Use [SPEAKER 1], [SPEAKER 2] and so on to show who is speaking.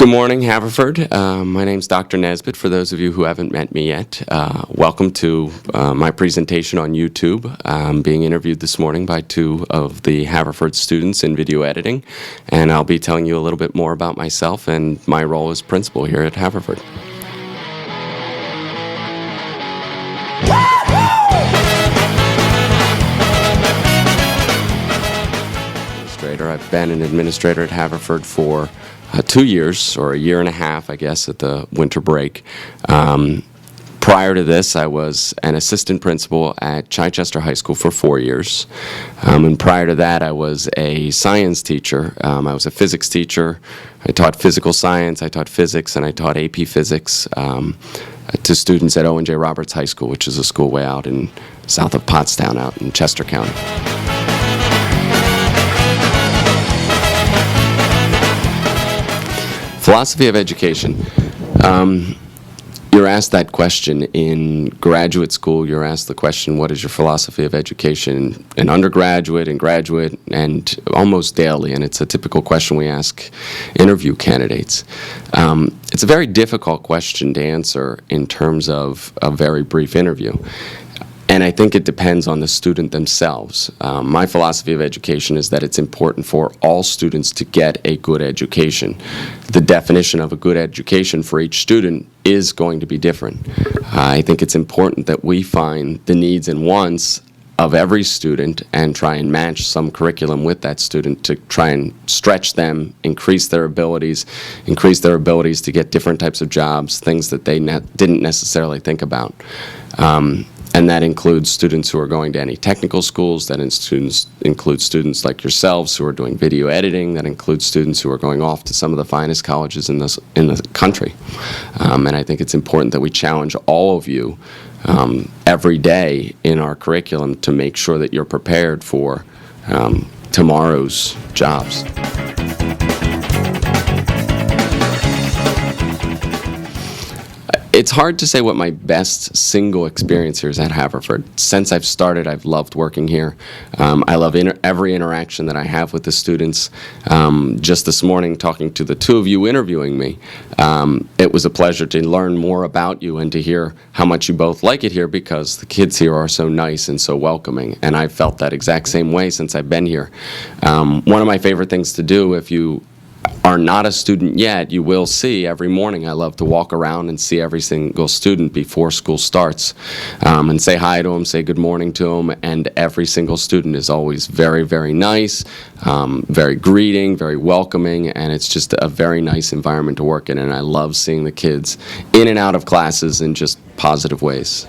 [SPEAKER 1] Good morning, Haverford. My name's Dr. Nesbitt, for those of you who haven't met me yet. Welcome to my presentation on YouTube. I'm being interviewed this morning by two of the Haverford students in video editing, and I'll be telling you a little bit more about myself and my role as principal here at Haverford. I've been an administrator at Haverford for 2 years, or a year and a half, I guess, at the winter break. Prior to this, I was an assistant principal at Chichester High School for 4 years. And prior to that, I was a science teacher. I was a physics teacher. I taught physical science, I taught physics, and I taught AP physics to students at Owen J. Roberts High School, which is a school way out in south of Pottstown, out in Chester County. Philosophy of education. You're asked that question in graduate school. You're asked the question, what is your philosophy of education? In undergraduate and graduate, and almost daily, and it's a typical question we ask interview candidates. It's a very difficult question to answer in terms of a very brief interview. And I think it depends on the student themselves. My philosophy of education is that it's important for all students to get a good education. The definition of a good education for each student is going to be different. I think it's important that we find the needs and wants of every student and try and match some curriculum with that student to try and stretch them, increase their abilities to get different types of jobs, things that they didn't necessarily think about. And that includes students who are going to any technical schools, that includes students like yourselves who are doing video editing, that includes students who are going off to some of the finest colleges in the country. And I think it's important that we challenge all of you every day in our curriculum to make sure that you're prepared for tomorrow's jobs. It's hard to say what my best single experience here is at Haverford. Since I've started, I've loved working here. I love every interaction that I have with the students. Just this morning, talking to the two of you interviewing me, it was a pleasure to learn more about you and to hear how much you both like it here, because the kids here are so nice and so welcoming. And I've felt that exact same way since I've been here. One of my favorite things to do, if you are not a student yet, you will see every morning. I love to walk around and see every single student before school starts and say hi to them, say good morning to them, and every single student is always very, very nice, very greeting, very welcoming, and it's just a very nice environment to work in, and I love seeing the kids in and out of classes in just positive ways.